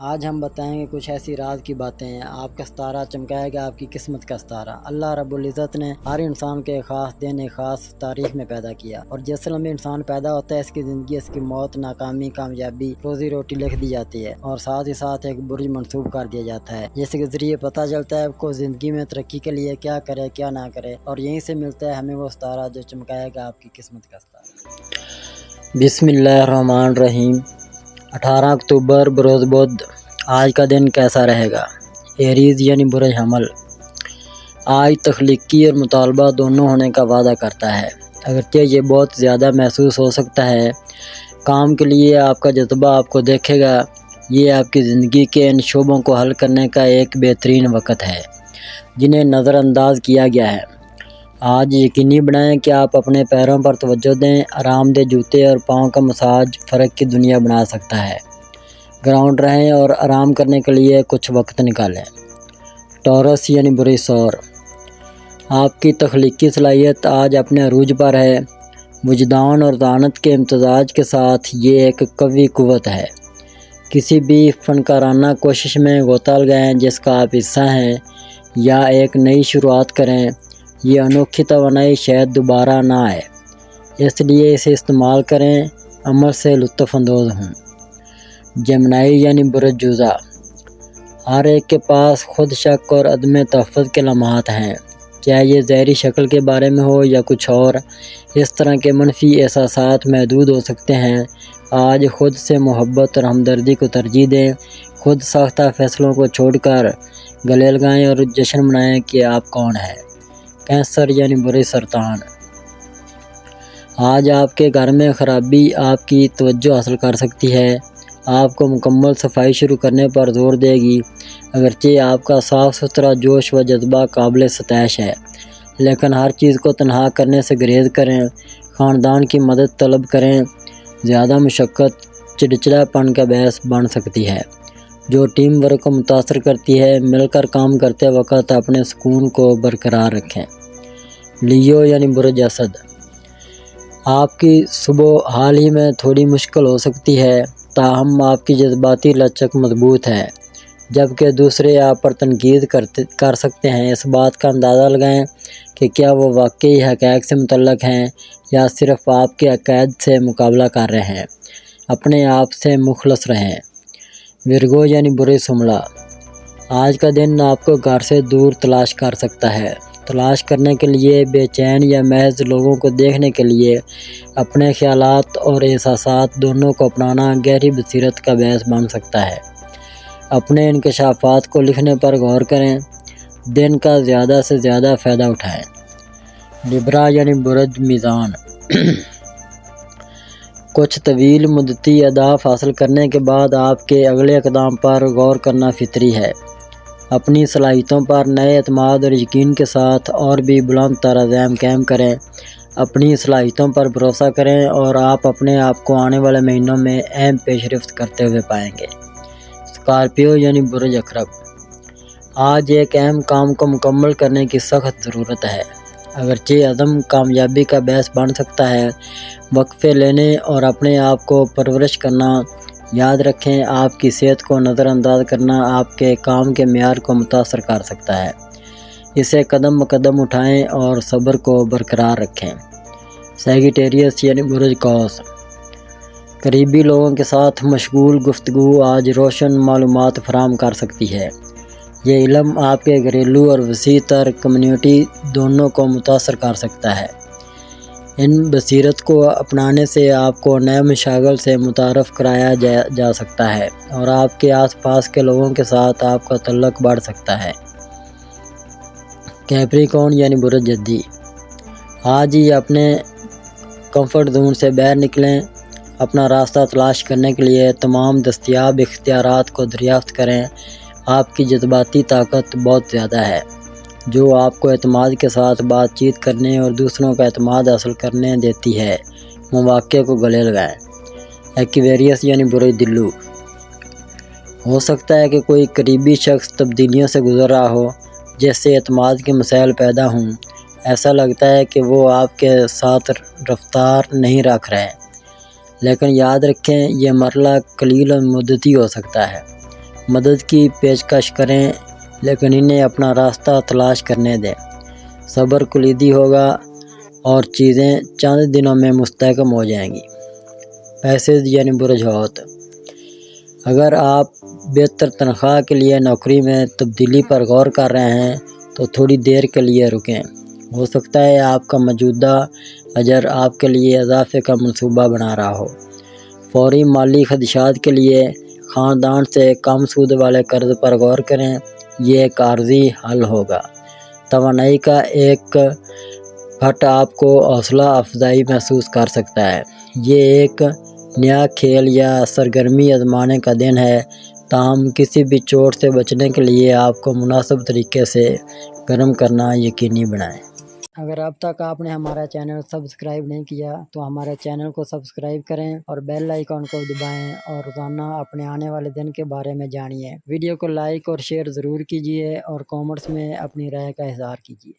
آج ہم بتائیں گے کچھ ایسی راز کی باتیں ہیں۔ آپ کا ستارہ چمکائے گا آپ کی قسمت کا ستارہ۔ اللہ رب العزت نے ہر انسان کے خاص دن ایک خاص تاریخ میں پیدا کیا، اور جس لمحے انسان پیدا ہوتا ہے اس کی زندگی، اس کی موت، ناکامی، کامیابی، روزی روٹی لکھ دی جاتی ہے، اور ساتھ ہی ساتھ ایک برج منسوب کر دیا جاتا ہے، جس کے ذریعے پتہ چلتا ہے آپ کو زندگی میں ترقی کے لیے کیا کرے کیا نہ کرے، اور یہیں سے ملتا ہے ہمیں وہ ستارہ جو چمکائے گا آپ کی قسمت کا ستارہ۔ بسم اللہ الرحمن الرحیم۔ 18 اکتوبر بروز بدھ۔ آج کا دن کیسا رہے گا؟ ایریز یعنی برج حمل۔ آج تخلیقی اور مطالبہ دونوں ہونے کا وعدہ کرتا ہے، اگرچہ یہ بہت زیادہ محسوس ہو سکتا ہے۔ کام کے لیے آپ کا جذبہ آپ کو دیکھے گا۔ یہ آپ کی زندگی کے ان شعبوں کو حل کرنے کا ایک بہترین وقت ہے جنہیں نظر انداز کیا گیا ہے۔ آج یقینی بنائیں کہ آپ اپنے پیروں پر توجہ دیں۔ آرام دہ جوتے اور پاؤں کا مساج فرق کی دنیا بنا سکتا ہے۔ گراؤنڈ رہیں اور آرام کرنے کے لیے کچھ وقت نکالیں۔ ٹورس یعنی برج ثور۔ آپ کی تخلیقی صلاحیت آج اپنے عروج پر ہے۔ وجدان اور ذہانت کے امتزاج کے ساتھ یہ ایک قوی قوت ہے۔ کسی بھی فنکارانہ کوشش میں غوطہ لگائیں جس کا آپ حصہ ہیں، یا ایک نئی شروعات کریں۔ یہ انوکھی توانائی شاید دوبارہ نہ آئے، اس لیے اسے استعمال کریں، عمل سے لطف اندوز ہوں۔ جیمنائی یعنی برج جوزہ۔ ہر ایک کے پاس خود شک اور عدم تحفظ کے لمحات ہیں، چاہے یہ ظاہری شکل کے بارے میں ہو یا کچھ اور۔ اس طرح کے منفی احساسات محدود ہو سکتے ہیں۔ آج خود سے محبت اور ہمدردی کو ترجیح دیں۔ خود ساختہ فیصلوں کو چھوڑ کر گلے لگائیں اور جشن منائیں کہ آپ کون ہیں۔ کینسر یعنی برج سرطان۔ آج آپ کے گھر میں خرابی آپ کی توجہ حاصل کر سکتی ہے، آپ کو مکمل صفائی شروع کرنے پر زور دے گی۔ اگرچہ آپ کا صاف ستھرا جوش و جذبہ قابل ستائش ہے، لیکن ہر چیز کو تنہا کرنے سے گریز کریں۔ خاندان کی مدد طلب کریں۔ زیادہ مشقت چڑچڑا پن کا باعث بن سکتی ہے، جو ٹیم ورک کو متاثر کرتی ہے۔ مل کر کام کرتے وقت اپنے سکون کو برقرار رکھیں۔ لیو یعنی برج اسد۔ آپ کی صبح حال ہی میں تھوڑی مشکل ہو سکتی ہے، تاہم آپ کی جذباتی لچک مضبوط ہے، جبکہ دوسرے آپ پر تنقید کر سکتے ہیں۔ اس بات کا اندازہ لگائیں کہ کیا وہ واقعی حقائق سے متعلق ہیں یا صرف آپ کے عقائد سے مقابلہ کر رہے ہیں۔ اپنے آپ سے مخلص رہیں۔ ورگو یعنی برج سملا۔ آج کا دن آپ کو گھر سے دور تلاش کر سکتا ہے۔ تلاش کرنے کے لیے بے چین یا محض لوگوں کو دیکھنے کے لیے اپنے خیالات اور احساسات دونوں کو اپنانا گہری بصیرت کا باعث بن سکتا ہے۔ اپنے انکشافات کو لکھنے پر غور کریں۔ دن کا زیادہ سے زیادہ فائدہ اٹھائیں۔ لبرا یعنی برج میزان۔ کچھ طویل مدتی اہداف حاصل کرنے کے بعد آپ کے اگلے اقدام پر غور کرنا فطری ہے۔ اپنی صلاحیتوں پر نئے اعتماد اور یقین کے ساتھ اور بھی بلند تر عزائم قائم کریں۔ اپنی صلاحیتوں پر بھروسہ کریں اور آپ اپنے آپ کو آنے والے مہینوں میں اہم پیش رفت کرتے ہوئے پائیں گے۔ اسکارپیو یعنی برج عقرب۔ آج ایک اہم کام کو مکمل کرنے کی سخت ضرورت ہے، اگرچہ عدم کامیابی کا باعث بن سکتا ہے۔ وقفے لینے اور اپنے آپ کو پرورش کرنا۔ یاد رکھیں، آپ کی صحت کو نظر انداز کرنا آپ کے کام کے معیار کو متاثر کر سکتا ہے۔ اسے قدم بقدم اٹھائیں اور صبر کو برقرار رکھیں۔ سیگیٹیریس یعنی برج قوس۔ قریبی لوگوں کے ساتھ مشغول گفتگو آج روشن معلومات فراہم کر سکتی ہے۔ یہ علم آپ کے گھریلو اور وسیع تر کمیونٹی دونوں کو متاثر کر سکتا ہے۔ ان بصیرت کو اپنانے سے آپ کو نئے مشاغل سے متعارف کرایا جا سکتا ہے، اور آپ کے آس پاس کے لوگوں کے ساتھ آپ کا تعلق بڑھ سکتا ہے۔ کیپریکارن یعنی برج جدی۔ آج ہی اپنے کمفرٹ زون سے باہر نکلیں۔ اپنا راستہ تلاش کرنے کے لیے تمام دستیاب اختیارات کو دریافت کریں۔ آپ کی جذباتی طاقت بہت زیادہ ہے، جو آپ کو اعتماد کے ساتھ بات چیت کرنے اور دوسروں کا اعتماد حاصل کرنے دیتی ہے۔ مواقع کو گلے لگائیں۔ ایکویریس یعنی برج دلو۔ ہو سکتا ہے کہ کوئی قریبی شخص تبدیلیوں سے گزر رہا ہو، جس سے اعتماد کے مسائل پیدا ہوں۔ ایسا لگتا ہے کہ وہ آپ کے ساتھ رفتار نہیں رکھ رہے، لیکن یاد رکھیں یہ مرحلہ قلیل مدتی ہو سکتا ہے۔ مدد کی پیشکش کریں لیکن انہیں اپنا راستہ تلاش کرنے دیں۔ صبر کلیدی ہوگا اور چیزیں چند دنوں میں مستحکم ہو جائیں گی۔ پیسز یعنی برج ہوت، اگر آپ بہتر تنخواہ کے لیے نوکری میں تبدیلی پر غور کر رہے ہیں تو تھوڑی دیر کے لیے رکیں۔ ہو سکتا ہے آپ کا موجودہ اجر آپ کے لیے اضافے کا منصوبہ بنا رہا ہو۔ فوری مالی خدشات کے لیے خاندان سے کم سود والے قرض پر غور کریں، یہ ایک عارضی حل ہوگا۔ توانائی کا ایک پھٹ آپ کو حوصلہ افزائی محسوس کر سکتا ہے۔ یہ ایک نیا کھیل یا سرگرمی آزمانے کا دن ہے، تاہم کسی بھی چوٹ سے بچنے کے لیے آپ کو مناسب طریقے سے گرم کرنا یقینی بنائیں۔ اگر اب تک آپ نے ہمارا چینل سبسکرائب نہیں کیا تو ہمارے چینل کو سبسکرائب کریں اور بیل آئیکن کو دبائیں اور روزانہ اپنے آنے والے دن کے بارے میں جانیے۔ ویڈیو کو لائک اور شیئر ضرور کیجیے اور کامنٹس میں اپنی رائے کا اظہار کیجیے۔